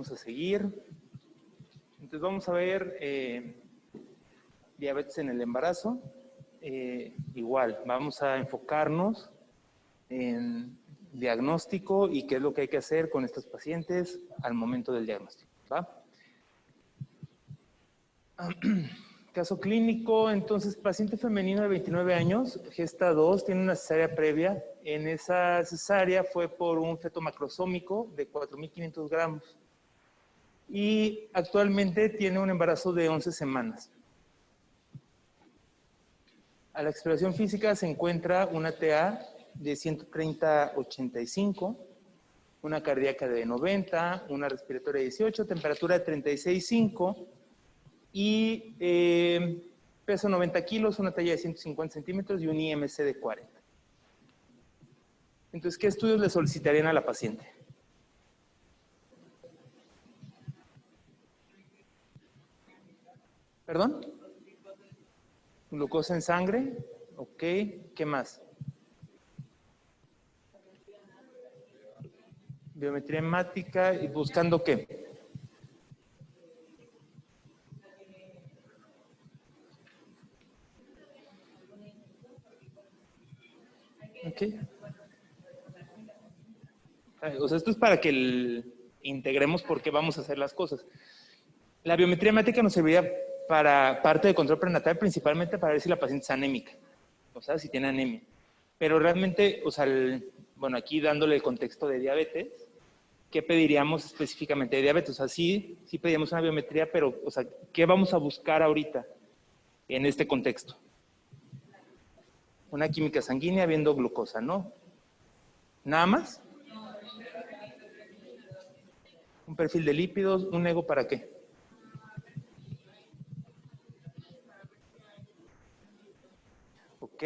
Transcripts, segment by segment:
Vamos a seguir. Entonces vamos a ver diabetes en el embarazo. Igual, vamos a enfocarnos en diagnóstico y qué es lo que hay que hacer con estos pacientes al momento del diagnóstico, ¿va? Caso clínico, entonces, paciente femenino de 29 años, gesta 2, tiene una cesárea previa. En esa cesárea fue por un feto macrosómico de 4.500 gramos. Y actualmente tiene un embarazo de 11 semanas. A la exploración física se encuentra una TA de 130/85, una cardíaca de 90, una respiratoria de 18, temperatura de 36,5 y peso 90 kilos, una talla de 150 centímetros y un IMC de 40. Entonces, ¿qué estudios le solicitarían a la paciente? ¿Perdón? Glucosa en sangre. Ok, ¿qué más? Biometría hemática y buscando ¿qué? Ok. O sea, esto es para que integremos por qué vamos a hacer las cosas. La biometría hemática nos serviría para parte de control prenatal, principalmente para ver si la paciente es anémica, o sea, si tiene anemia. Pero realmente, o sea, bueno, aquí dándole el contexto de diabetes, ¿qué pediríamos específicamente de diabetes? O sea, sí pedíamos una biometría, pero, o sea, ¿qué vamos a buscar ahorita en este contexto? Una química sanguínea viendo glucosa, ¿no? ¿Nada más? Un perfil de lípidos, un ego ¿para qué? Ok.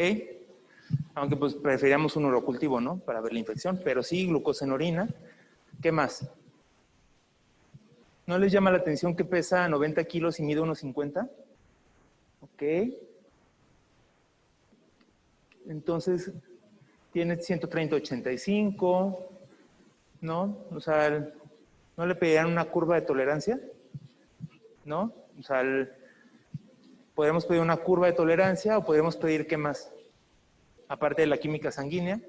Aunque pues preferiríamos un urocultivo, ¿no? Para ver la infección, pero sí, glucosa en orina. ¿Qué más? ¿No les llama la atención que pesa 90 kilos y mide 1,50? Ok. Entonces, tiene 130/85, ¿no? O sea, ¿no le pedirían una curva de tolerancia? ¿No? O sea, podríamos pedir una curva de tolerancia o podríamos pedir ¿qué más? Aparte de la química sanguínea.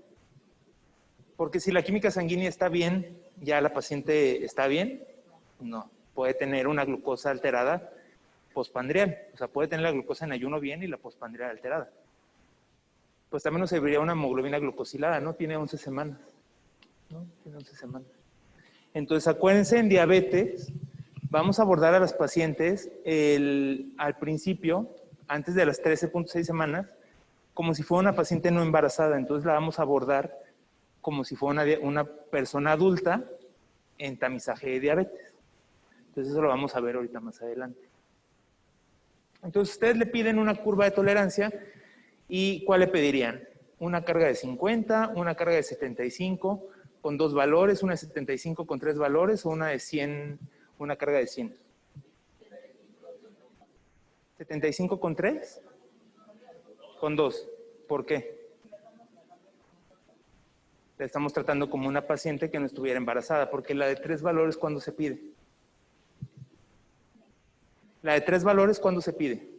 Porque si la química sanguínea está bien, ¿ya la paciente está bien? No. Puede tener una glucosa alterada postpandrial. O sea, puede tener la glucosa en ayuno bien y la postpandrial alterada. Pues también nos serviría una hemoglobina glucosilada, ¿no? Tiene 11 semanas. ¿No? Tiene 11 semanas. Entonces, acuérdense, en diabetes, vamos a abordar a las pacientes al principio, antes de las 13.6 semanas, como si fuera una paciente no embarazada. Entonces, la vamos a abordar como si fuera una persona adulta en tamizaje de diabetes. Entonces, eso lo vamos a ver ahorita más adelante. Entonces, ustedes le piden una curva de tolerancia y ¿cuál le pedirían? Una carga de 50, una carga de 75 con 2 valores, una de 75 con 3 valores o una de 100, una carga de 100. 75 con 3, con 2. ¿Por qué? La estamos tratando como una paciente que no estuviera embarazada, porque la de 3 valores, ¿cuándo se pide? La de 3 valores, ¿cuándo se pide?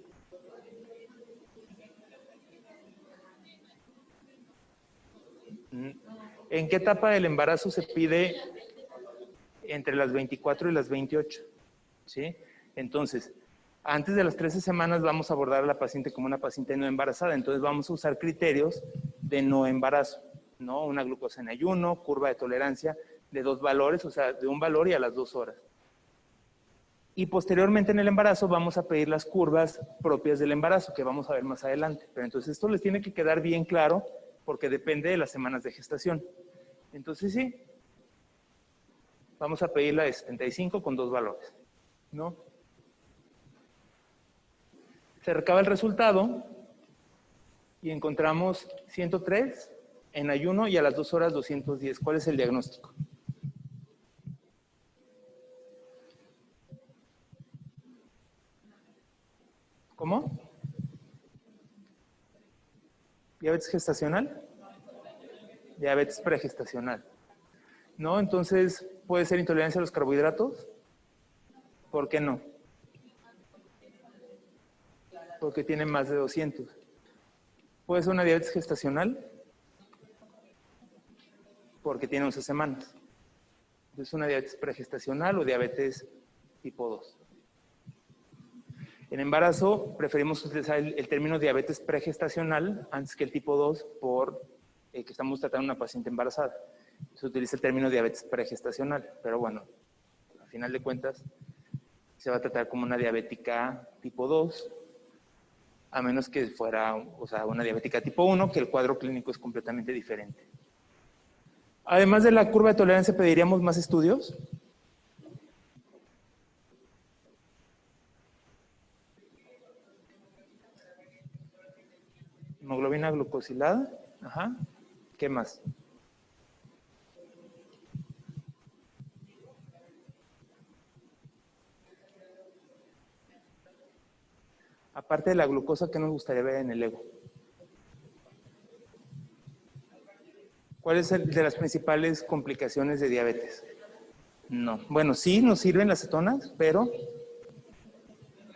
¿En qué etapa del embarazo se pide entre las 24 y las 28? ¿Sí? Entonces, antes de las 13 semanas vamos a abordar a la paciente como una paciente no embarazada. Entonces vamos a usar criterios de no embarazo, ¿no? Una glucosa en ayuno, curva de tolerancia de 2 valores, o sea, de un valor y a las 2 horas. Y posteriormente en el embarazo vamos a pedir las curvas propias del embarazo, que vamos a ver más adelante. Pero entonces esto les tiene que quedar bien claro, porque depende de las semanas de gestación. Entonces sí, vamos a pedir la de 75 con 2 valores, ¿no? Se recaba el resultado y encontramos 103 en ayuno y a las 2 horas 210. ¿Cuál es el diagnóstico? ¿Cómo? ¿Diabetes gestacional? Diabetes pregestacional. ¿No? Entonces, puede ser intolerancia a los carbohidratos, ¿Por qué no? Porque tiene más de 200. Puede ser una diabetes gestacional porque tiene 11 semanas. Es una diabetes pregestacional o diabetes tipo 2. En embarazo preferimos utilizar el término diabetes pregestacional antes que el tipo 2 por que estamos tratando a una paciente embarazada. Se utiliza el término diabetes pregestacional, pero bueno, a final de cuentas se va a tratar como una diabética tipo 2, a menos que fuera, o sea, una diabética tipo 1, que el cuadro clínico es completamente diferente. Además de la curva de tolerancia, ¿pediríamos más estudios? Hemoglobina glucosilada. Ajá. ¿Qué más? Aparte de la glucosa, ¿qué nos gustaría ver en el ego? ¿Cuál es de las principales complicaciones de diabetes? No. Bueno, sí nos sirven las cetonas, pero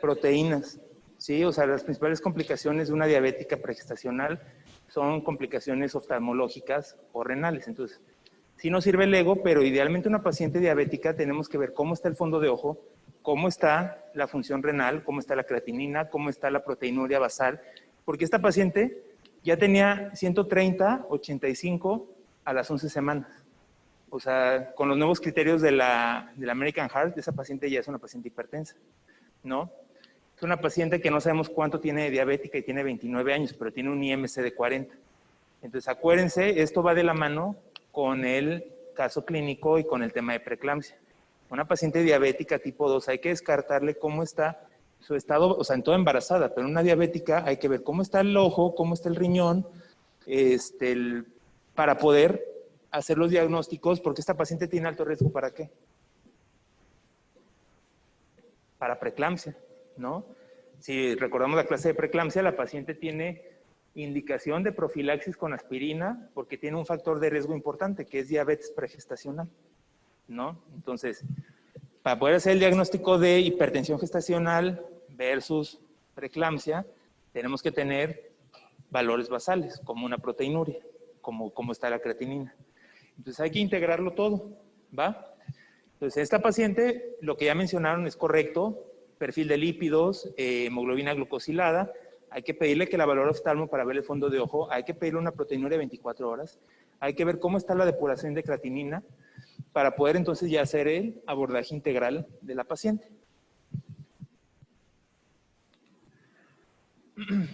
proteínas. Sí, o sea, las principales complicaciones de una diabética pregestacional son complicaciones oftalmológicas o renales. Entonces, sí nos sirve el ego, pero idealmente una paciente diabética tenemos que ver cómo está el fondo de ojo, cómo está la función renal, cómo está la creatinina, cómo está la proteinuria basal, porque esta paciente ya tenía 130, 85 a las 11 semanas. O sea, con los nuevos criterios de la American Heart, esa paciente ya es una paciente hipertensa, ¿no? Es una paciente que no sabemos cuánto tiene de diabética y tiene 29 años, pero tiene un IMC de 40. Entonces, acuérdense, esto va de la mano con el caso clínico y con el tema de preeclampsia. Una paciente diabética tipo 2 hay que descartarle cómo está su estado, o sea, en toda embarazada, pero en una diabética hay que ver cómo está el ojo, cómo está el riñón, para poder hacer los diagnósticos, porque esta paciente tiene alto riesgo, ¿para qué? Para preeclampsia, ¿no? Si recordamos la clase de preeclampsia, la paciente tiene indicación de profilaxis con aspirina porque tiene un factor de riesgo importante, que es diabetes pregestacional, ¿no? Entonces, para poder hacer el diagnóstico de hipertensión gestacional versus preeclampsia, tenemos que tener valores basales, como una proteinuria, como está la creatinina. Entonces, hay que integrarlo todo, ¿va? Entonces, esta paciente, lo que ya mencionaron es correcto, perfil de lípidos, hemoglobina glucosilada, hay que pedirle que la valore oftalmo para ver el fondo de ojo, hay que pedirle una proteinuria de 24 horas, hay que ver cómo está la depuración de creatinina para poder entonces ya hacer el abordaje integral de la paciente.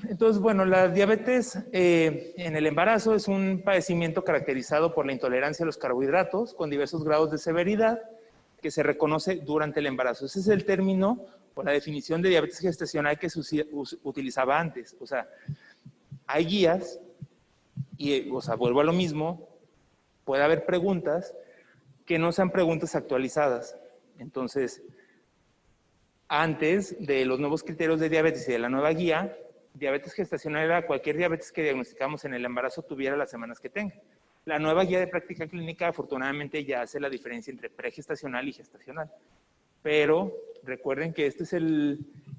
Entonces, bueno, la diabetes en el embarazo es un padecimiento caracterizado por la intolerancia a los carbohidratos con diversos grados de severidad que se reconoce durante el embarazo. Ese es el término o la definición de diabetes gestacional que se utilizaba antes. O sea, hay guías y, o sea, vuelvo a lo mismo, puede haber preguntas que no sean preguntas actualizadas. Entonces, antes de los nuevos criterios de diabetes y de la nueva guía, diabetes gestacional era cualquier diabetes que diagnosticamos en el embarazo tuviera las semanas que tenga. La nueva guía de práctica clínica afortunadamente ya hace la diferencia entre pregestacional y gestacional. Pero recuerden que esta es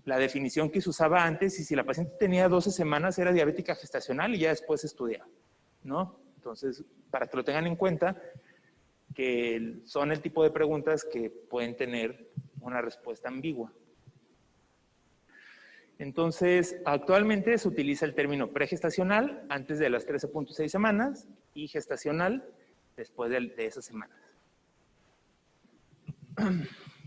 la definición que se usaba antes y si la paciente tenía 12 semanas era diabética gestacional y ya después estudiaba, ¿no? Entonces, para que lo tengan en cuenta, que son el tipo de preguntas que pueden tener una respuesta ambigua. Entonces, actualmente se utiliza el término pregestacional antes de las 13.6 semanas y gestacional después de esas semanas.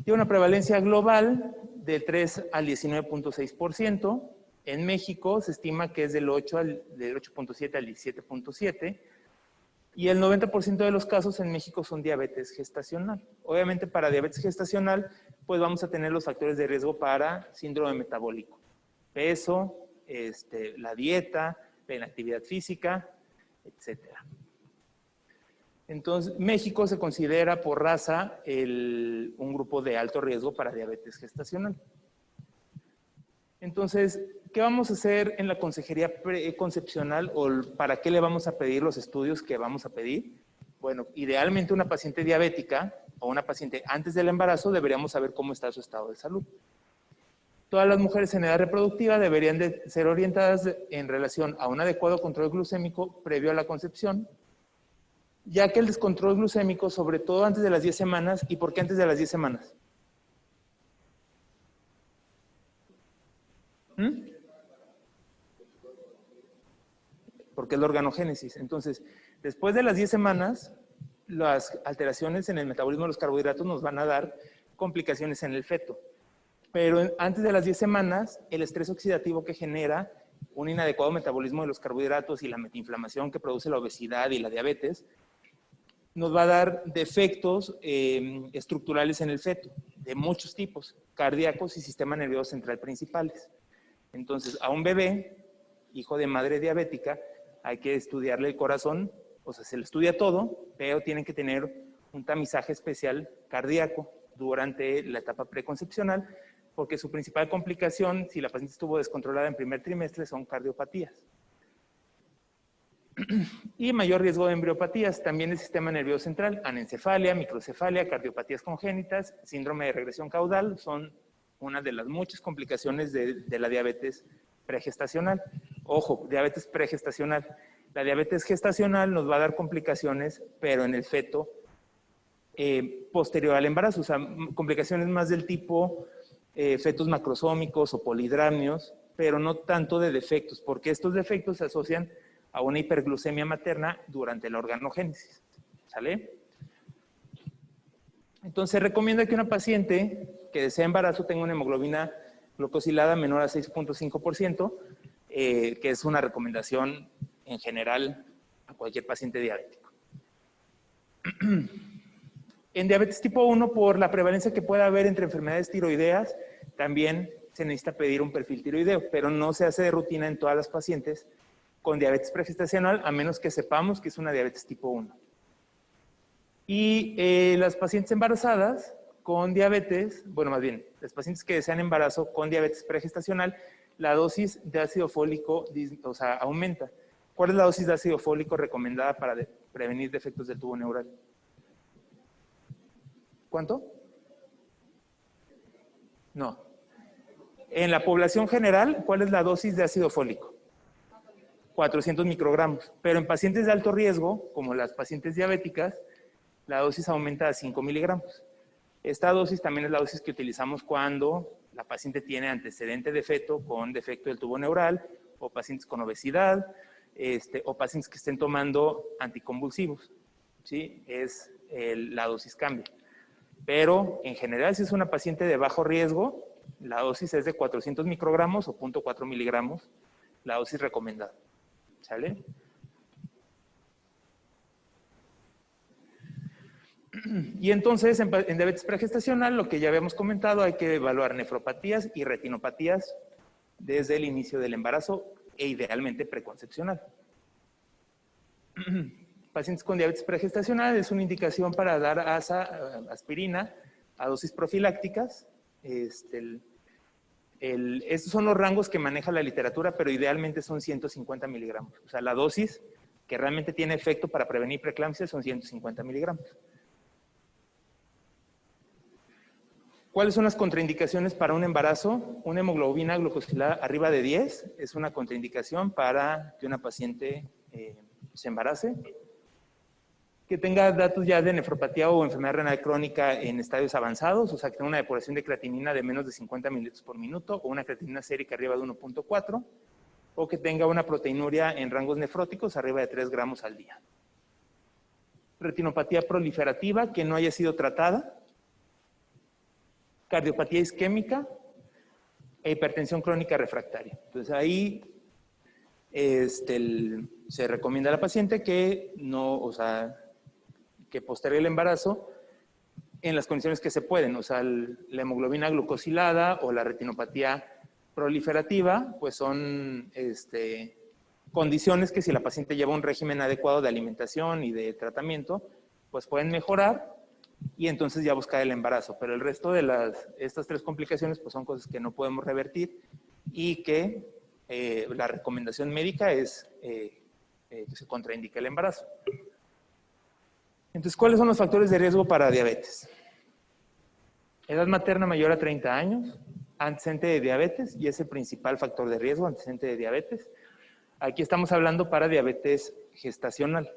Tiene una prevalencia global de 3 al 19.6%. En México se estima que es del 8.7 al 17.7%. Y el 90% de los casos en México son diabetes gestacional. Obviamente para diabetes gestacional, pues vamos a tener los factores de riesgo para síndrome metabólico. Peso, la dieta, la inactividad física, etcétera. Entonces, México se considera por raza un grupo de alto riesgo para diabetes gestacional. Entonces, ¿qué vamos a hacer en la consejería preconcepcional o para qué le vamos a pedir los estudios que vamos a pedir? Bueno, idealmente una paciente diabética o una paciente antes del embarazo, deberíamos saber cómo está su estado de salud. Todas las mujeres en edad reproductiva deberían de ser orientadas en relación a un adecuado control glucémico previo a la concepción, ya que el descontrol glucémico, sobre todo antes de las 10 semanas, ¿y por qué antes de las 10 semanas? Porque es la organogénesis. Entonces, después de las 10 semanas, las alteraciones en el metabolismo de los carbohidratos nos van a dar complicaciones en el feto. Pero antes de las 10 semanas, el estrés oxidativo que genera un inadecuado metabolismo de los carbohidratos y la metinflamación que produce la obesidad y la diabetes, nos va a dar defectos estructurales en el feto, de muchos tipos, cardíacos y sistema nervioso central principales. Entonces, a un bebé, hijo de madre diabética, hay que estudiarle el corazón, o sea, se le estudia todo, pero tienen que tener un tamizaje especial cardíaco durante la etapa preconcepcional, porque su principal complicación, si la paciente estuvo descontrolada en primer trimestre, son cardiopatías. Y mayor riesgo de embriopatías, también el sistema nervioso central, anencefalia, microcefalia, cardiopatías congénitas, síndrome de regresión caudal, son una de las muchas complicaciones de la diabetes pregestacional. Ojo, diabetes pregestacional. La diabetes gestacional nos va a dar complicaciones, pero en el feto posterior al embarazo, o sea, complicaciones más del tipo fetos macrosómicos o polidramnios, pero no tanto de defectos, porque estos defectos se asocian a una hiperglucemia materna durante la organogénesis. ¿Sale? Entonces, se recomienda que una paciente que desea embarazo tenga una hemoglobina glucosilada menor a 6.5%, que es una recomendación en general a cualquier paciente diabético. En diabetes tipo 1, por la prevalencia que pueda haber entre enfermedades tiroideas, también se necesita pedir un perfil tiroideo, pero no se hace de rutina en todas las pacientes con diabetes pregestacional, a menos que sepamos que es una diabetes tipo 1. Y las pacientes embarazadas con diabetes, bueno, más bien, las pacientes que desean embarazo con diabetes pregestacional, la dosis de ácido fólico, o sea, aumenta. ¿Cuál es la dosis de ácido fólico recomendada para prevenir defectos del tubo neural? ¿Cuánto? No. En la población general, ¿cuál es la dosis de ácido fólico? 400 microgramos. Pero en pacientes de alto riesgo, como las pacientes diabéticas, la dosis aumenta a 5 miligramos. Esta dosis también es la dosis que utilizamos cuando la paciente tiene antecedente de feto con defecto del tubo neural, o pacientes con obesidad, o pacientes que estén tomando anticonvulsivos. ¿Sí? La dosis cambia. Pero en general, si es una paciente de bajo riesgo, la dosis es de 400 microgramos o 0.4 miligramos, la dosis recomendada. ¿Sale? Y entonces, en diabetes pregestacional, lo que ya habíamos comentado, hay que evaluar nefropatías y retinopatías desde el inicio del embarazo e idealmente preconcepcional. Pacientes con diabetes pregestacional es una indicación para dar aspirina a dosis profilácticas. Estos son los rangos que maneja la literatura, pero idealmente son 150 miligramos. O sea, la dosis que realmente tiene efecto para prevenir preeclampsia son 150 miligramos. ¿Cuáles son las contraindicaciones para un embarazo? Una hemoglobina glucosilada arriba de 10 es una contraindicación para que una paciente se embarace. Que tenga datos ya de nefropatía o enfermedad renal crónica en estadios avanzados, o sea, que tenga una depuración de creatinina de menos de 50 mililitros por minuto, o una creatinina sérica arriba de 1.4, o que tenga una proteinuria en rangos nefróticos arriba de 3 gramos al día. Retinopatía proliferativa que no haya sido tratada, cardiopatía isquémica e hipertensión crónica refractaria. Entonces ahí se recomienda a la paciente que no, o sea, que postergue el embarazo en las condiciones que se pueden, o sea, la hemoglobina glucosilada o la retinopatía proliferativa, pues son condiciones que si la paciente lleva un régimen adecuado de alimentación y de tratamiento, pues pueden mejorar y entonces ya buscar el embarazo. Pero el resto de estas 3 complicaciones pues son cosas que no podemos revertir y que la recomendación médica es que se contraindique el embarazo. Entonces, ¿cuáles son los factores de riesgo para diabetes? Edad materna mayor a 30 años, antecedente de diabetes, y es el principal factor de riesgo, antecedente de diabetes. Aquí estamos hablando para diabetes gestacional.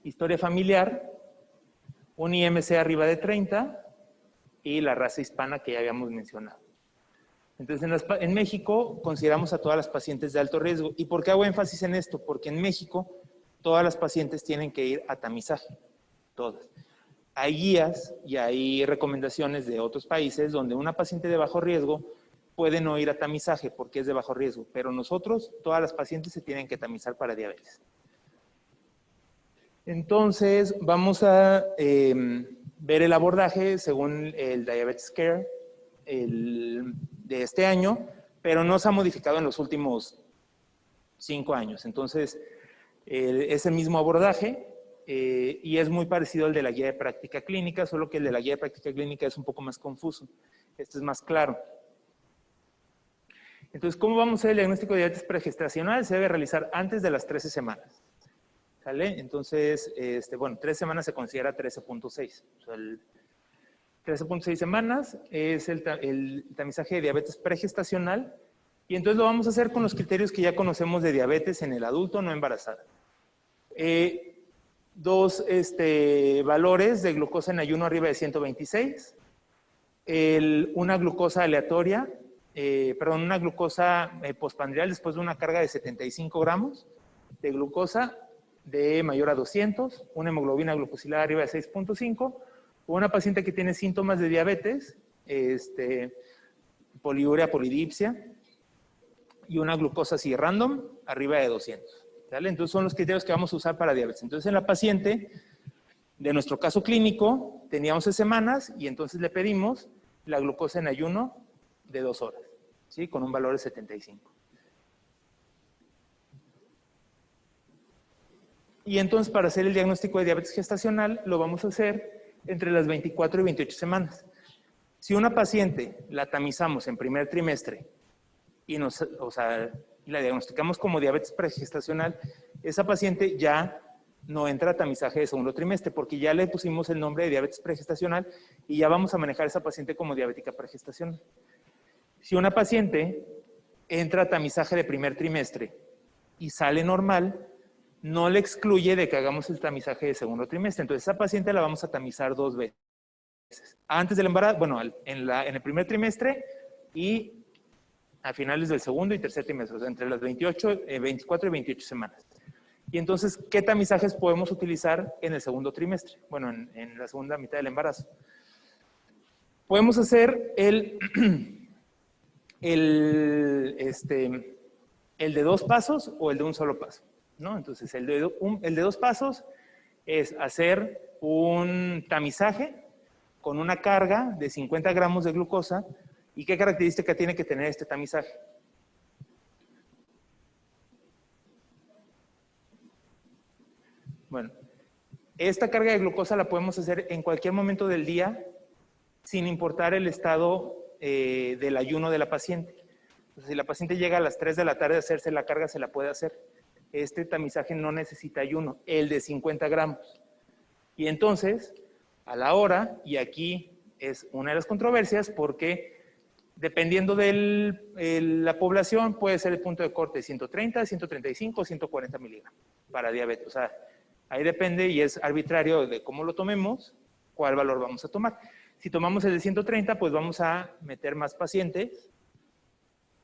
Historia familiar, un IMC arriba de 30 y la raza hispana que ya habíamos mencionado. Entonces, en México consideramos a todas las pacientes de alto riesgo. ¿Y por qué hago énfasis en esto? Porque en México todas las pacientes tienen que ir a tamizaje, todas. Hay guías y hay recomendaciones de otros países donde una paciente de bajo riesgo puede no ir a tamizaje porque es de bajo riesgo, pero nosotros, todas las pacientes se tienen que tamizar para diabetes. Entonces, vamos a ver el abordaje según el Diabetes Care de este año, pero no se ha modificado en los últimos 5 años. Entonces, es el mismo abordaje y es muy parecido al de la guía de práctica clínica, solo que el de la guía de práctica clínica es un poco más confuso. Este es más claro. Entonces, ¿cómo vamos a hacer el diagnóstico de diabetes pregestacional? Se debe realizar antes de las 13 semanas. ¿Sale? Entonces, bueno, 3 semanas se considera 13.6. O sea, 13.6 semanas es el tamizaje de diabetes pregestacional. Y entonces lo vamos a hacer con los criterios que ya conocemos de diabetes en el adulto no embarazada. Dos valores de glucosa en ayuno arriba de 126. Una glucosa aleatoria, una glucosa postprandial después de una carga de 75 gramos de glucosa de mayor a 200, una hemoglobina glucosilada arriba de 6.5, o una paciente que tiene síntomas de diabetes, poliuria, polidipsia, y una glucosa así random arriba de 200. ¿Sale? Entonces son los criterios que vamos a usar para diabetes. Entonces en la paciente, de nuestro caso clínico, tenía 11 semanas y entonces le pedimos la glucosa en ayuno de 2 horas, ¿sí? Con un valor de 75. Y entonces para hacer el diagnóstico de diabetes gestacional lo vamos a hacer entre las 24 y 28 semanas. Si una paciente la tamizamos en primer trimestre y la diagnosticamos como diabetes pregestacional, esa paciente ya no entra a tamizaje de segundo trimestre porque ya le pusimos el nombre de diabetes pregestacional y ya vamos a manejar a esa paciente como diabética pregestacional. Si una paciente entra a tamizaje de primer trimestre y sale normal, no le excluye de que hagamos el tamizaje de segundo trimestre. Entonces, esa paciente la vamos a tamizar 2 veces. Antes del embarazo, bueno, en el primer trimestre y a finales del segundo y tercer trimestre, o sea, entre las 24 y 28 semanas. Y entonces, ¿qué tamizajes podemos utilizar en el segundo trimestre? Bueno, en la segunda mitad del embarazo. Podemos hacer el de 2 pasos o el de un solo paso, ¿no? Entonces, el de 2 pasos es hacer un tamizaje con una carga de 50 gramos de glucosa. ¿Y qué característica tiene que tener este tamizaje? Bueno, esta carga de glucosa la podemos hacer en cualquier momento del día sin importar el estado del ayuno de la paciente. Entonces, si la paciente llega a las 3 de la tarde a hacerse la carga, se la puede hacer. Este tamizaje no necesita ayuno, el de 50 gramos. Y entonces, a la hora, y aquí es una de las controversias porque dependiendo de la población, puede ser el punto de corte 130, 135 o 140 miligramos para diabetes. O sea, ahí depende y es arbitrario de cómo lo tomemos, cuál valor vamos a tomar. Si tomamos el de 130, pues vamos a meter más pacientes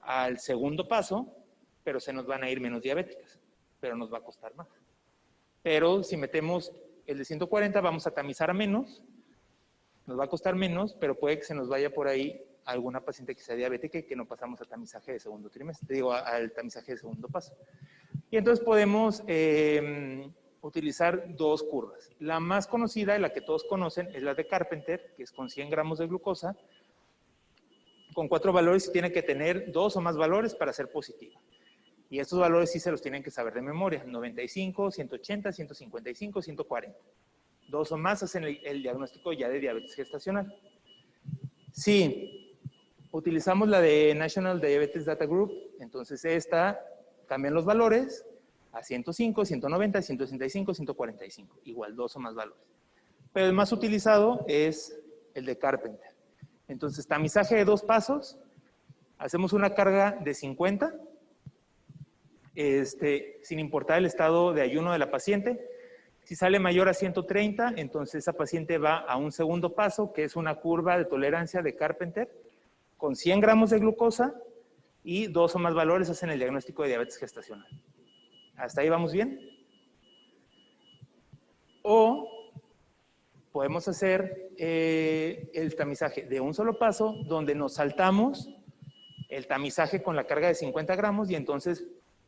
al segundo paso, pero se nos van a ir menos diabéticas, pero nos va a costar más. Pero si metemos el de 140, vamos a tamizar a menos, nos va a costar menos, pero puede que se nos vaya por ahí alguna paciente que sea diabética y que no pasamos a tamizaje de segundo trimestre, digo, al tamizaje de segundo paso. Y entonces podemos utilizar 2 curvas. La más conocida y la que todos conocen es la de Carpenter, que es con 100 gramos de glucosa, con 4 valores y tiene que tener 2 o más valores para ser positiva. Y estos valores sí se los tienen que saber de memoria, 95, 180, 155, 140. 2 o más hacen el diagnóstico ya de diabetes gestacional. Sí. Utilizamos la de National Diabetes Data Group, entonces esta cambian los valores a 105, 190, 165, 145. Igual, 2 o más valores. Pero el más utilizado es el de Carpenter. Entonces, tamizaje de 2 pasos. Hacemos una carga de 50, sin importar el estado de ayuno de la paciente. Si sale mayor a 130, entonces esa paciente va a un segundo paso, que es una curva de tolerancia de Carpenter, con 100 gramos de glucosa y 2 o más valores hacen el diagnóstico de diabetes gestacional. ¿Hasta ahí vamos bien? O podemos hacer el tamizaje de un solo paso, donde nos saltamos el tamizaje con la carga de 50 gramos y entonces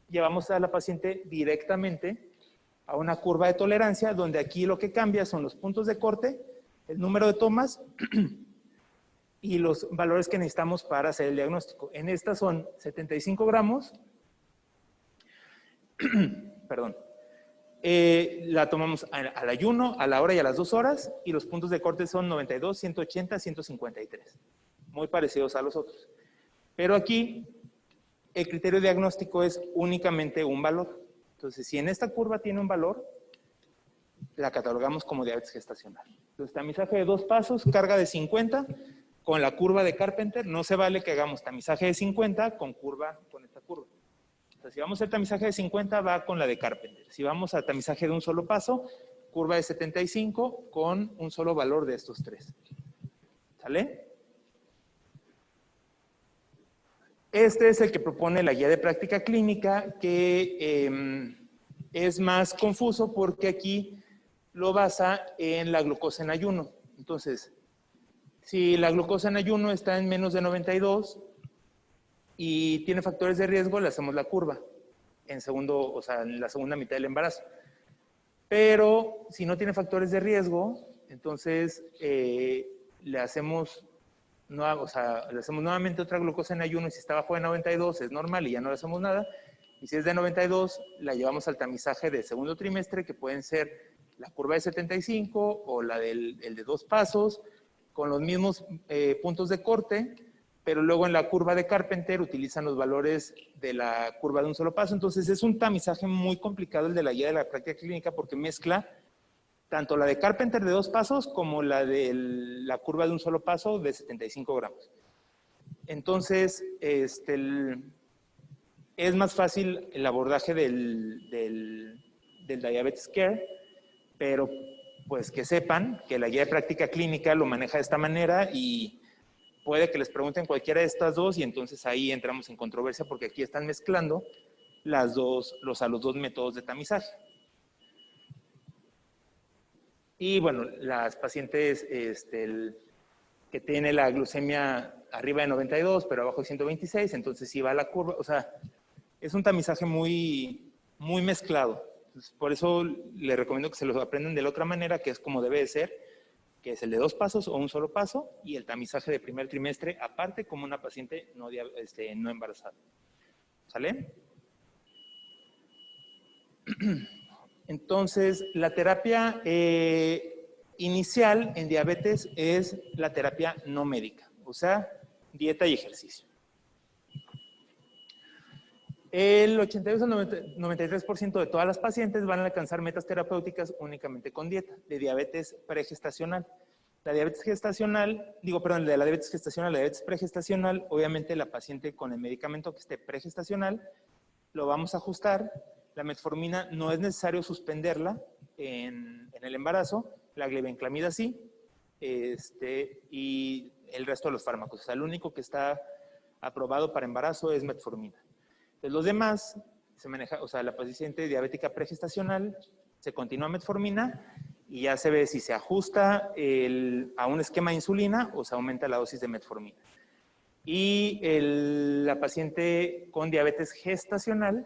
llevamos a la paciente directamente a una curva de tolerancia, donde aquí lo que cambia son los puntos de corte, el número de tomas y los valores que necesitamos para hacer el diagnóstico. En esta son 75 gramos, perdón, la tomamos al ayuno, a la hora y a las 2 horas, y los puntos de corte son 92, 180, 153. Muy parecidos a los otros. Pero aquí el criterio diagnóstico es únicamente un valor. Entonces, si en esta curva tiene un valor, la catalogamos como diabetes gestacional. Entonces, tamizaje de 2 pasos, carga de 50, con la curva de Carpenter. No se vale que hagamos tamizaje de 50 con esta curva. O sea, si vamos a hacer tamizaje de 50, va con la de Carpenter. Si vamos a tamizaje de un solo paso, curva de 75 con un solo valor de estos 3. ¿Sale? Este es el que propone la guía de práctica clínica, que es más confuso porque aquí lo basa en la glucosa en ayuno. Entonces, si la glucosa en ayuno está en menos de 92 y tiene factores de riesgo, le hacemos la curva en la segunda mitad del embarazo. Pero si no tiene factores de riesgo, entonces le hacemos nuevamente otra glucosa en ayuno, y si está bajo de 92 es normal y ya no le hacemos nada. Y si es de 92, la llevamos al tamizaje de segundo trimestre, que pueden ser la curva de 75 o la el de 2 pasos, con los mismos puntos de corte, pero luego en la curva de Carpenter utilizan los valores de la curva de un solo paso. Entonces es un tamizaje muy complicado el de la guía de la práctica clínica, porque mezcla tanto la de Carpenter de 2 pasos como la de la curva de un solo paso de 75 gramos. Entonces, es más fácil el abordaje del Diabetes Care, pero pues que sepan que la guía de práctica clínica lo maneja de esta manera, y puede que les pregunten cualquiera de estas dos, y entonces ahí entramos en controversia porque aquí están mezclando los dos métodos de tamizaje. Y bueno, las pacientes que tienen la glucemia arriba de 92, pero abajo de 126, entonces sí va a la curva. O sea, es un tamizaje muy, muy mezclado. Entonces, por eso les recomiendo que se lo aprendan de la otra manera, que es como debe de ser, que es el de 2 pasos o un solo paso, y el tamizaje de primer trimestre aparte, como una paciente no embarazada. ¿Sale? Entonces, la terapia inicial en diabetes es la terapia no médica, o sea, dieta y ejercicio. El 82 al 93% de todas las pacientes van a alcanzar metas terapéuticas únicamente con dieta, de diabetes pregestacional. La diabetes gestacional, de la diabetes gestacional a la diabetes pregestacional, obviamente la paciente con el medicamento que esté pregestacional, lo vamos a ajustar. La metformina no es necesario suspenderla en el embarazo, la glibenclamida sí, y el resto de los fármacos. O sea, el único que está aprobado para embarazo es metformina. Entonces, los demás se maneja, o sea, la paciente diabética pregestacional se continúa metformina y ya se ve si se ajusta a un esquema de insulina o se aumenta la dosis de metformina. Y la paciente con diabetes gestacional,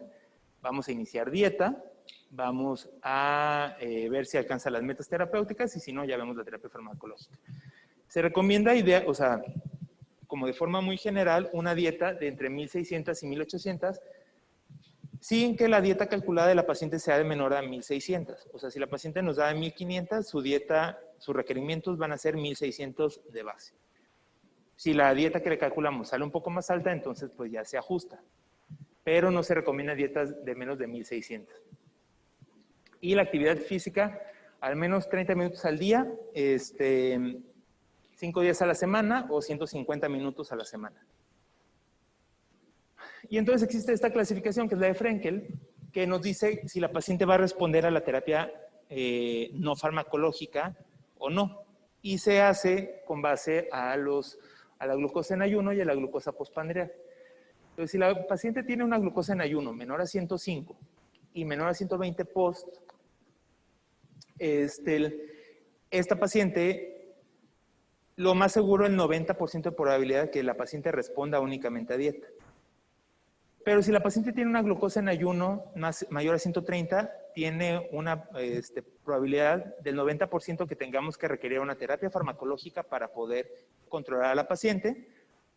vamos a iniciar dieta, vamos a ver si alcanza las metas terapéuticas, y si no, ya vemos la terapia farmacológica. Se recomienda, como de forma muy general, una dieta de entre 1.600 y 1.800, sin que la dieta calculada de la paciente sea de menor a 1.600. O sea, si la paciente nos da de 1.500, sus requerimientos van a ser 1.600 de base. Si la dieta que le calculamos sale un poco más alta, entonces pues ya se ajusta. pero no se recomienda dietas de menos de 1600. Y la actividad física, al menos 30 minutos al día, 5 días a la semana o 150 minutos a la semana. Y entonces existe esta clasificación, que es la de Frenkel, que nos dice si la paciente va a responder a la terapia no farmacológica o no. Y se hace con base a la glucosa en ayuno y a la glucosa postprandial. Entonces, si la paciente tiene una glucosa en ayuno menor a 105 y menor a 120 post, esta paciente, lo más seguro, el 90% de probabilidad que la paciente responda únicamente a dieta. Pero si la paciente tiene una glucosa en ayuno mayor a 130, tiene una probabilidad del 90% que tengamos que requerir una terapia farmacológica para poder controlar a la paciente.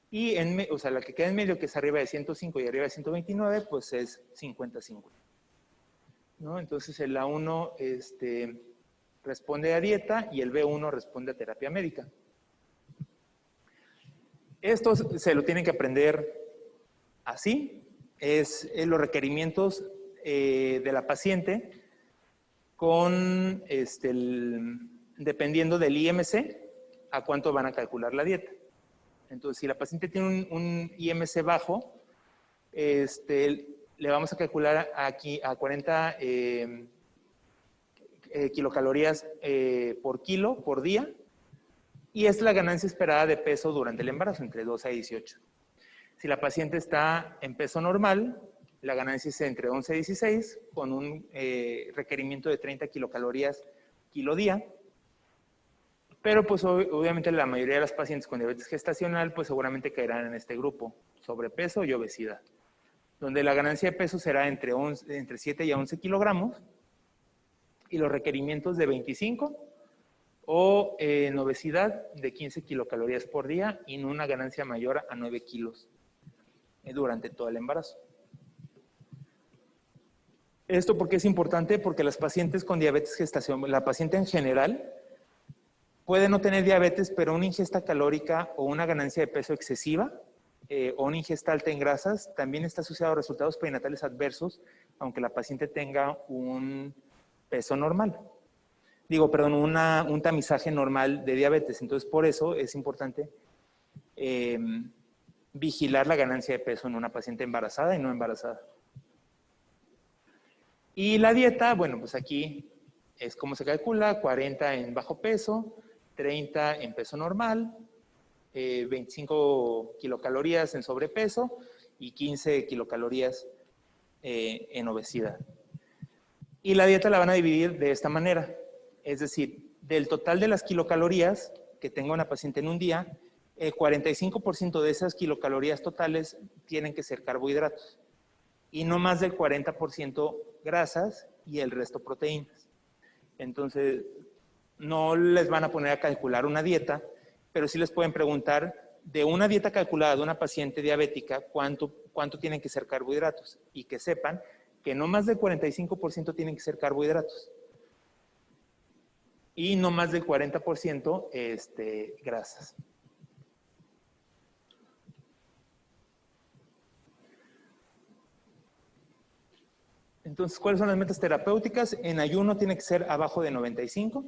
Y o sea, la que queda en medio, que es arriba de 105 y arriba de 129, pues es 50-50. ¿No? Entonces el A1 responde a dieta y el B1 responde a terapia médica. Esto se lo tienen que aprender así. Es los requerimientos de la paciente con, dependiendo del IMC, a cuánto van a calcular la dieta. Entonces, si la paciente tiene un IMC bajo, le vamos a calcular aquí a 40 kilocalorías por kilo por día, y es la ganancia esperada de peso durante el embarazo, entre 12 a 18. Si la paciente está en peso normal, la ganancia es entre 11 y 16, con un requerimiento de 30 kilocalorías kilo día. Pero pues obviamente la mayoría de las pacientes con diabetes gestacional pues seguramente caerán en este grupo, sobrepeso y obesidad, donde la ganancia de peso será entre 7 y 11 kilogramos y los requerimientos de 25 o en obesidad de 15 kilocalorías por día y no una ganancia mayor a 9 kilos durante todo el embarazo. ¿Esto por qué es importante? Porque las pacientes con diabetes gestacional, la paciente en general, puede no tener diabetes, pero una ingesta calórica o una ganancia de peso excesiva o una ingesta alta en grasas también está asociado a resultados perinatales adversos, aunque la paciente tenga un peso normal. Un tamizaje normal de diabetes. Entonces, por eso es importante vigilar la ganancia de peso en una paciente embarazada y no embarazada. Y la dieta, bueno, pues aquí es como se calcula: 40 en bajo peso, 30 en peso normal, 25 kilocalorías en sobrepeso y 15 kilocalorías en obesidad. Y la dieta la van a dividir de esta manera. Es decir, del total de las kilocalorías que tenga una paciente en un día, el 45% de esas kilocalorías totales tienen que ser carbohidratos y no más del 40% grasas y el resto proteínas. Entonces, no les van a poner a calcular una dieta, pero sí les pueden preguntar de una dieta calculada de una paciente diabética cuánto tienen que ser carbohidratos, y que sepan que no más del 45% tienen que ser carbohidratos y no más del 40% grasas. Entonces, ¿cuáles son las metas terapéuticas? En ayuno tiene que ser abajo de 95,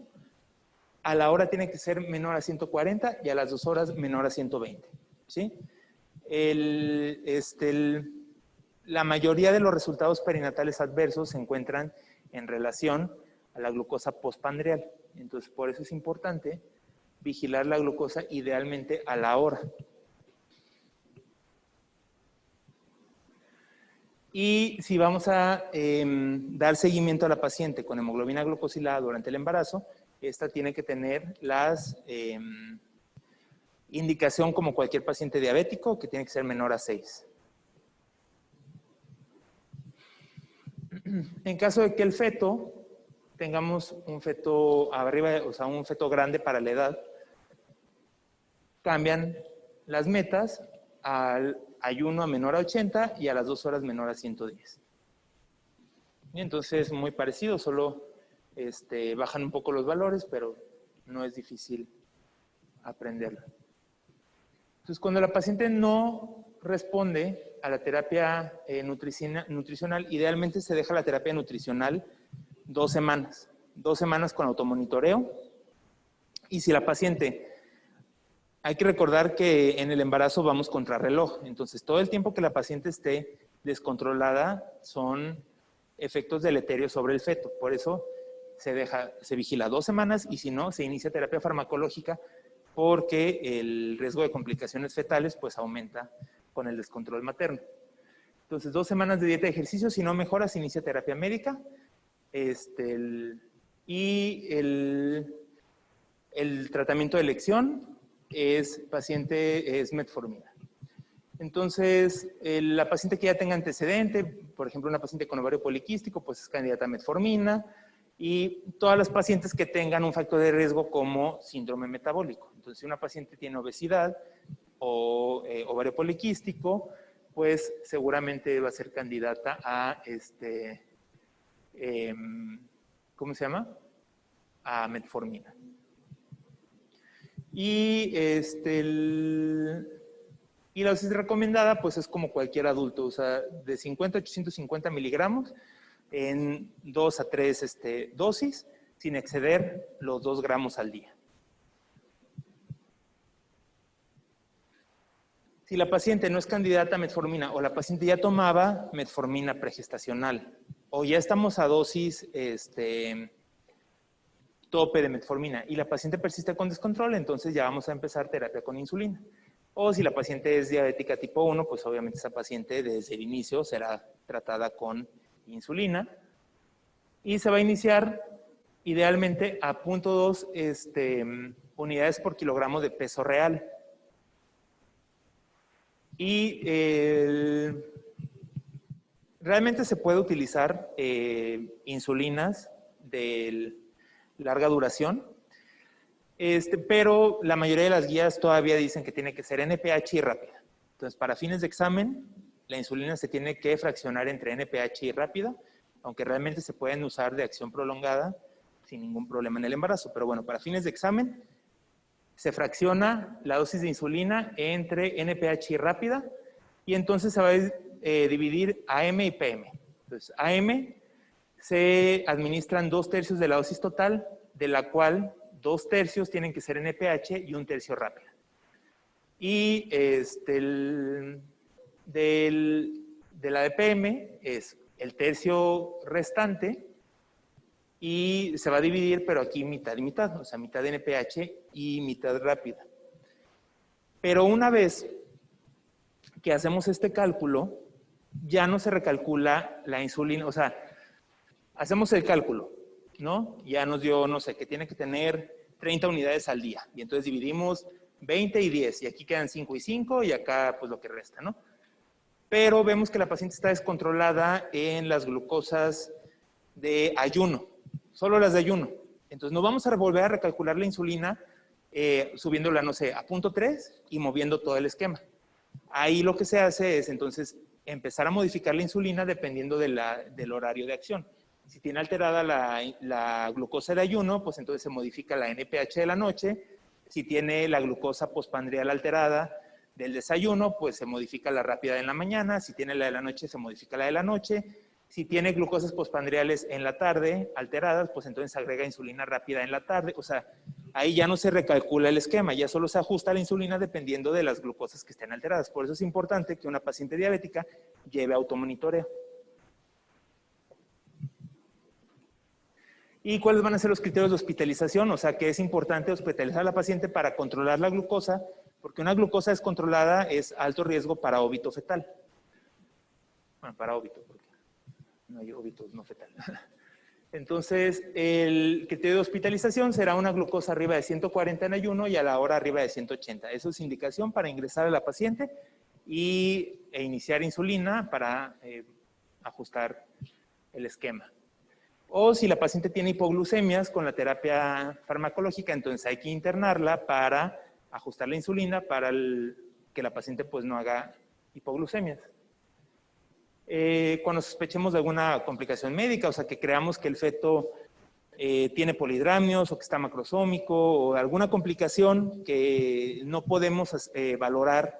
a la hora tiene que ser menor a 140 y a las 2 horas menor a 120. ¿Sí? La mayoría de los resultados perinatales adversos se encuentran en relación a la glucosa postprandial. Entonces, por eso es importante vigilar la glucosa idealmente a la hora. Y si vamos a dar seguimiento a la paciente con hemoglobina glucosilada durante el embarazo, esta tiene que tener las indicación como cualquier paciente diabético, que tiene que ser menor a 6. En caso de que el feto, tengamos un feto arriba, o sea, un feto grande para la edad, cambian las metas al ayuno a menor a 80 y a las 2 horas menor a 110. Y entonces, muy parecido, solo bajan un poco los valores, pero no es difícil aprenderlo. Entonces, cuando la paciente no responde a la terapia nutricional, idealmente se deja la terapia nutricional 2 semanas. 2 semanas con automonitoreo. Y si la paciente... Hay que recordar que en el embarazo vamos contra reloj. Entonces, todo el tiempo que la paciente esté descontrolada son efectos deleterios sobre el feto. Por eso se vigila 2 semanas y si no, se inicia terapia farmacológica porque el riesgo de complicaciones fetales pues aumenta con el descontrol materno. Entonces, 2 semanas de dieta y ejercicio, si no mejora, se inicia terapia médica. El tratamiento de elección es metformina. Entonces, la paciente que ya tenga antecedente, por ejemplo, una paciente con ovario poliquístico, pues es candidata a metformina, y todas las pacientes que tengan un factor de riesgo como síndrome metabólico. Entonces, si una paciente tiene obesidad o ovario poliquístico, pues seguramente va a ser candidata a ¿cómo se llama? A metformina. Y la dosis recomendada, pues es como cualquier adulto, o sea, de 50 a 850 miligramos en 2 a 3 dosis, sin exceder los 2 gramos al día. Si la paciente no es candidata a metformina o la paciente ya tomaba metformina pregestacional o ya estamos a dosis tope de metformina y la paciente persiste con descontrol, entonces ya vamos a empezar terapia con insulina. O si la paciente es diabética tipo 1, pues obviamente esa paciente desde el inicio será tratada con insulina y se va a iniciar idealmente a 0.2 unidades por kilogramo de peso real. Y realmente se puede utilizar insulinas de larga duración, pero la mayoría de las guías todavía dicen que tiene que ser NPH y rápida. Entonces, para fines de examen, la insulina se tiene que fraccionar entre NPH y rápida, aunque realmente se pueden usar de acción prolongada sin ningún problema en el embarazo. Pero bueno, para fines de examen, se fracciona la dosis de insulina entre NPH y rápida, y entonces se va a dividir AM y PM. Entonces, AM se administran 2/3 de la dosis total, de la cual 2/3 tienen que ser NPH y 1/3 rápida. Y de la de PM es el tercio restante y se va a dividir, pero aquí mitad y mitad, o sea, mitad de NPH y mitad rápida. Pero una vez que hacemos este cálculo, ya no se recalcula la insulina, o sea, hacemos el cálculo, ¿no? Ya nos dio, no sé, que tiene que tener 30 unidades al día. Y entonces dividimos 20 y 10, y aquí quedan 5 y 5, y acá pues lo que resta, ¿no? Pero vemos que la paciente está descontrolada en las glucosas de ayuno, solo las de ayuno. Entonces no vamos a volver a recalcular la insulina subiéndola, no sé, a 0.3 y moviendo todo el esquema. Ahí lo que se hace es entonces empezar a modificar la insulina dependiendo del horario de acción. Si tiene alterada la glucosa de ayuno, pues entonces se modifica la NPH de la noche. Si tiene la glucosa postprandial alterada del desayuno, pues se modifica la rápida en la mañana. Si tiene la de la noche, se modifica la de la noche. Si tiene glucosas postprandiales en la tarde alteradas, pues entonces se agrega insulina rápida en la tarde. O sea, ahí ya no se recalcula el esquema, ya solo se ajusta la insulina dependiendo de las glucosas que estén alteradas. Por eso es importante que una paciente diabética lleve automonitoreo. ¿Y cuáles van a ser los criterios de hospitalización? O sea, que es importante hospitalizar a la paciente para controlar la glucosa, porque una glucosa descontrolada es alto riesgo para óbito fetal. Bueno, para óbito, porque no hay óbito no fetal. Entonces, el criterio de hospitalización será una glucosa arriba de 140 en ayuno y a la hora arriba de 180. Eso es indicación para ingresar a la paciente e iniciar insulina para ajustar el esquema. O si la paciente tiene hipoglucemias con la terapia farmacológica, entonces hay que internarla para ajustar la insulina para que la paciente pues no haga hipoglucemias. Cuando sospechemos de alguna complicación médica, o sea, que creamos que el feto tiene polidramios o que está macrosómico o alguna complicación que no podemos valorar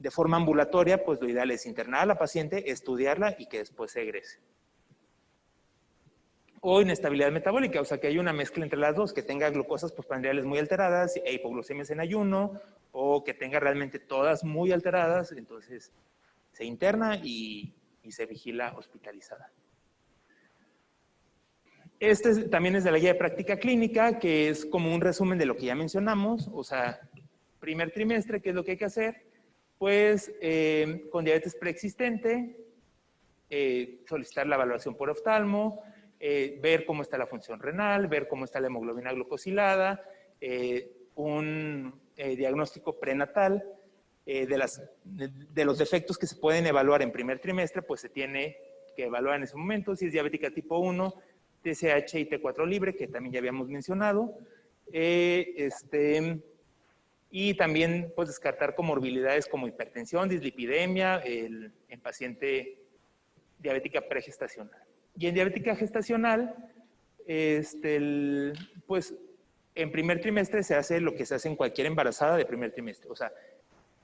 de forma ambulatoria, pues lo ideal es internar a la paciente, estudiarla y que después se egrese. O inestabilidad metabólica, o sea que hay una mezcla entre las dos, que tenga glucosas postprandiales muy alteradas e hipoglucemias en ayuno, o que tenga realmente todas muy alteradas, entonces se interna y se vigila hospitalizada. Este también es de la guía de práctica clínica, que es como un resumen de lo que ya mencionamos, o sea, primer trimestre, ¿qué es lo que hay que hacer? Pues con diabetes preexistente, solicitar la evaluación por oftalmo, ver cómo está la función renal, ver cómo está la hemoglobina glucosilada, un diagnóstico prenatal de los defectos que se pueden evaluar en primer trimestre, pues se tiene que evaluar en ese momento, si es diabética tipo 1, TSH y T4 libre, que también ya habíamos mencionado, y también pues descartar comorbilidades como hipertensión, dislipidemia, en paciente diabética pregestacional. Y en diabética gestacional, pues en primer trimestre se hace lo que se hace en cualquier embarazada de primer trimestre. O sea,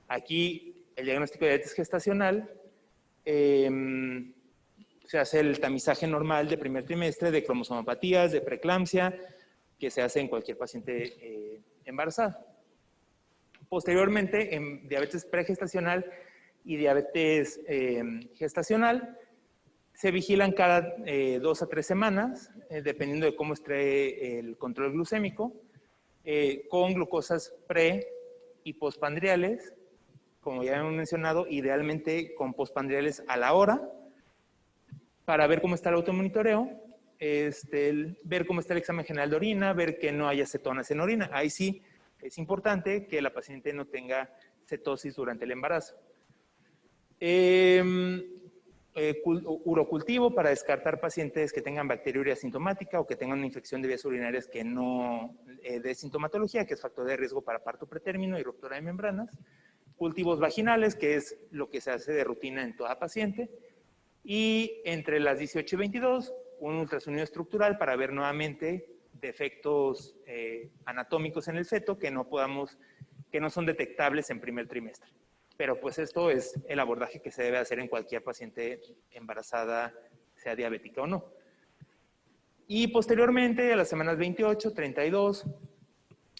aquí el diagnóstico de diabetes gestacional, se hace el tamizaje normal de primer trimestre de cromosomopatías, de preeclampsia, que se hace en cualquier paciente embarazada. Posteriormente, en diabetes pregestacional y diabetes gestacional, se vigilan cada 2 a 3 semanas, dependiendo de cómo esté el control glucémico, con glucosas pre y postpandriales, como ya hemos mencionado, idealmente con postpandriales a la hora, para ver cómo está el automonitoreo, ver cómo está el examen general de orina, ver que no haya cetonas en orina. Ahí sí es importante que la paciente no tenga cetosis durante el embarazo. Urocultivo para descartar pacientes que tengan bacteriuria asintomática o que tengan una infección de vías urinarias que no de sintomatología, que es factor de riesgo para parto pretérmino y ruptura de membranas. Cultivos vaginales, que es lo que se hace de rutina en toda paciente. Y entre las 18 y 22, un ultrasonido estructural para ver nuevamente defectos anatómicos en el feto que no son detectables en primer trimestre. Pero pues esto es el abordaje que se debe hacer en cualquier paciente embarazada, sea diabética o no. Y posteriormente, a las semanas 28, 32,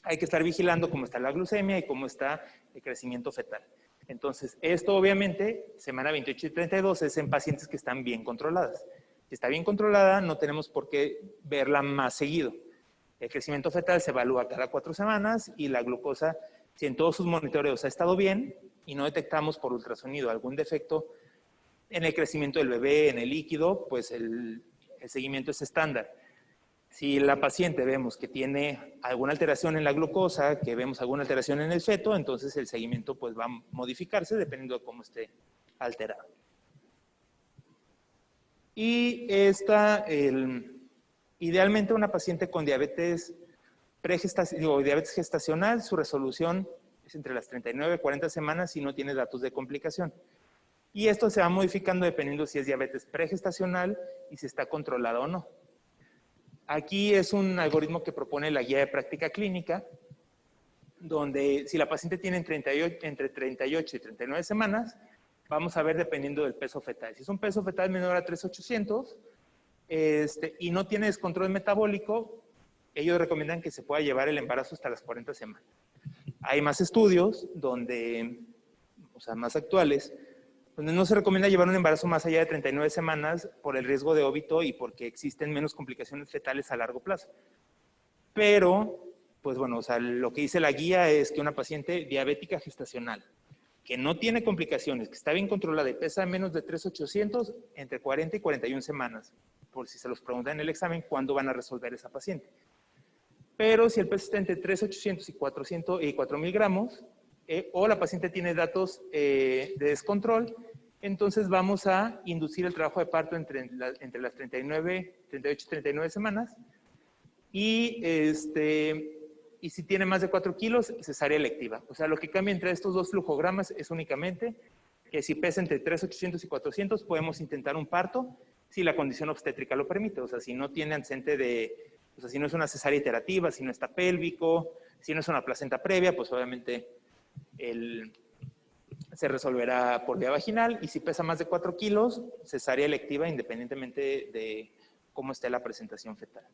hay que estar vigilando cómo está la glucemia y cómo está el crecimiento fetal. Entonces, esto obviamente, semana 28 y 32, es en pacientes que están bien controladas. Si está bien controlada, no tenemos por qué verla más seguido. El crecimiento fetal se evalúa cada 4 semanas y la glucosa, si en todos sus monitoreos ha estado bien y no detectamos por ultrasonido algún defecto en el crecimiento del bebé, en el líquido, pues el seguimiento es estándar. Si la paciente vemos que tiene alguna alteración en la glucosa, que vemos alguna alteración en el feto, entonces el seguimiento pues va a modificarse dependiendo de cómo esté alterado. Y idealmente una paciente con diabetes diabetes gestacional, su resolución es entre las 39 y 40 semanas si no tiene datos de complicación. Y esto se va modificando dependiendo si es diabetes pregestacional y si está controlada o no. Aquí es un algoritmo que propone la guía de práctica clínica, donde si la paciente tiene entre 38 y 39 semanas, vamos a ver dependiendo del peso fetal. Si es un peso fetal menor a 3,800 y no tiene descontrol metabólico, ellos recomiendan que se pueda llevar el embarazo hasta las 40 semanas. Hay más estudios más actuales, donde no se recomienda llevar un embarazo más allá de 39 semanas por el riesgo de óbito y porque existen menos complicaciones fetales a largo plazo. Pero, pues bueno, lo que dice la guía es que una paciente diabética gestacional, que no tiene complicaciones, que está bien controlada y pesa menos de 3,800, entre 40 y 41 semanas, por si se los preguntan en el examen, ¿cuándo van a resolver esa paciente? Pero si el peso está entre 3,800 y 4,000 gramos, o la paciente tiene datos de descontrol, entonces vamos a inducir el trabajo de parto entre las 38 y 39 semanas. Y si tiene más de 4 kilos, cesárea electiva. O sea, lo que cambia entre estos dos flujogramas es únicamente que si pesa entre 3,800 y 400, podemos intentar un parto si la condición obstétrica lo permite. O sea, si no tiene antecedente si no es una cesárea iterativa, si no está pélvico, si no es una placenta previa, pues obviamente se resolverá por vía vaginal, y si pesa más de 4 kilos, cesárea electiva independientemente de cómo esté la presentación fetal.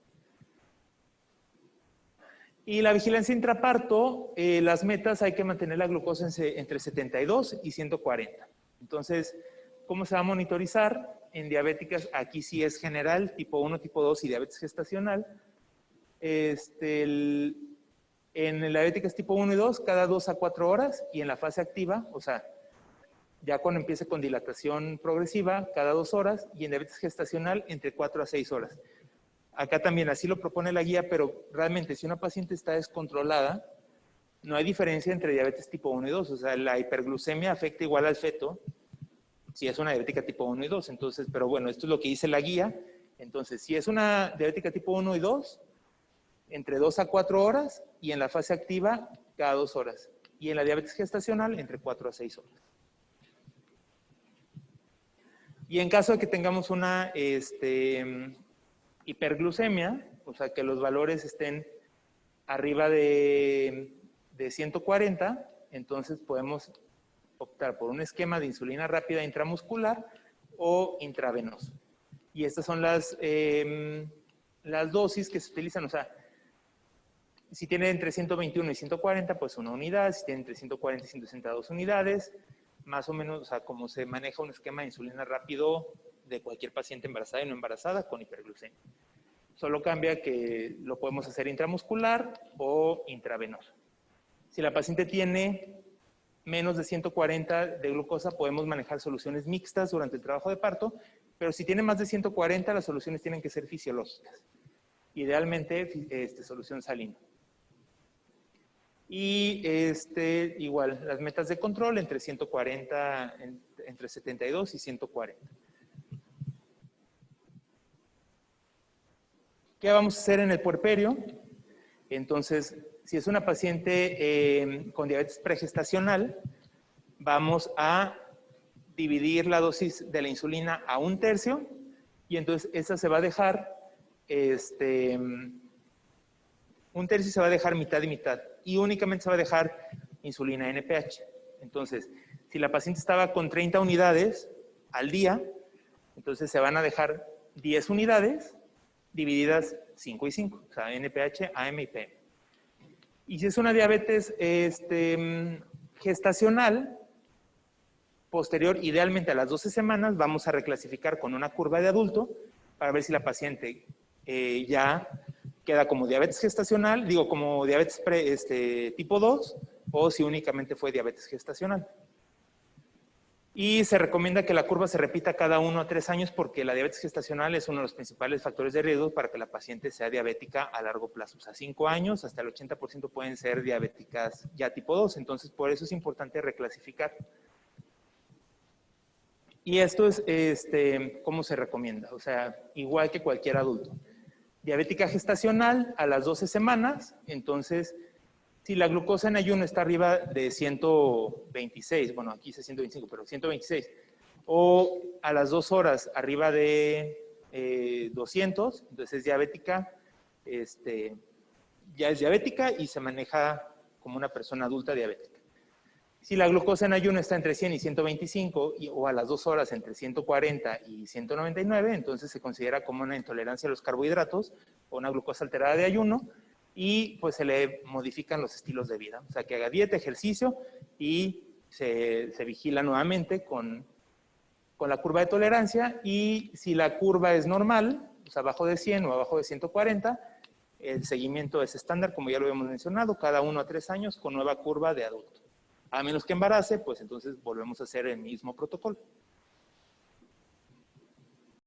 Y la vigilancia intraparto, las metas hay que mantener la glucosa entre 72 y 140. Entonces, ¿cómo se va a monitorizar? En diabéticas, aquí sí es general, tipo 1, tipo 2 y diabetes gestacional. En la diabéticas tipo 1 y 2, cada 2 a 4 horas, y en la fase activa, o sea, ya cuando empiece con dilatación progresiva, cada 2 horas, y en diabetes gestacional, entre 4 a 6 horas. Acá también así lo propone la guía, pero realmente si una paciente está descontrolada, no hay diferencia entre diabetes tipo 1 y 2. O sea, la hiperglucemia afecta igual al feto si es una diabética tipo 1 y 2. Entonces, pero bueno, esto es lo que dice la guía. Entonces, si es una diabética tipo 1 y 2, entre 2 a 4 horas, y en la fase activa, cada 2 horas. Y en la diabetes gestacional, entre 4 a 6 horas. Y en caso de que tengamos una hiperglucemia, o sea, que los valores estén arriba de 140, entonces podemos optar por un esquema de insulina rápida intramuscular o intravenoso. Y estas son las dosis que se utilizan, o sea, si tiene entre 121 y 140, pues una unidad. Si tiene entre 140 y 162 unidades, más o menos, o sea, como se maneja un esquema de insulina rápido de cualquier paciente embarazada y no embarazada con hiperglucemia. Solo cambia que lo podemos hacer intramuscular o intravenoso. Si la paciente tiene menos de 140 de glucosa, podemos manejar soluciones mixtas durante el trabajo de parto, pero si tiene más de 140, las soluciones tienen que ser fisiológicas. Idealmente, solución salina. Y igual, las metas de control entre 140, entre 72 y 140. ¿Qué vamos a hacer en el puerperio? Entonces, si es una paciente con diabetes pregestacional, vamos a dividir la dosis de la insulina a 1/3, y entonces esa se va a dejar, 1/3 se va a dejar mitad y mitad, y únicamente se va a dejar insulina NPH. Entonces, si la paciente estaba con 30 unidades al día, entonces se van a dejar 10 unidades divididas 5 y 5, o sea, NPH, AM y PM. Y si es una diabetes gestacional, posterior, idealmente a las 12 semanas, vamos a reclasificar con una curva de adulto para ver si la paciente ya queda como diabetes gestacional, digo, como diabetes tipo 2, o si únicamente fue diabetes gestacional. Y se recomienda que la curva se repita cada 1 a 3 años porque la diabetes gestacional es uno de los principales factores de riesgo para que la paciente sea diabética a largo plazo. O sea, 5 años, hasta el 80% pueden ser diabéticas ya tipo 2. Entonces, por eso es importante reclasificar. Y esto es cómo se recomienda. O sea, igual que cualquier adulto. Diabética gestacional a las 12 semanas, entonces, si la glucosa en ayuno está arriba de 126, bueno, aquí dice 125, pero 126, o a las 2 horas arriba de 200, entonces es diabética, ya es diabética y se maneja como una persona adulta diabética. Si la glucosa en ayuno está entre 100 y 125, o a las 2 horas entre 140 y 199, entonces se considera como una intolerancia a los carbohidratos o una glucosa alterada de ayuno, y pues se le modifican los estilos de vida. O sea, que haga dieta, ejercicio, y se vigila nuevamente con la curva de tolerancia, y si la curva es normal, o sea, abajo de 100 o abajo de 140, el seguimiento es estándar, como ya lo habíamos mencionado, cada 1 a 3 años con nueva curva de adulto. A menos que embarace, pues entonces volvemos a hacer el mismo protocolo.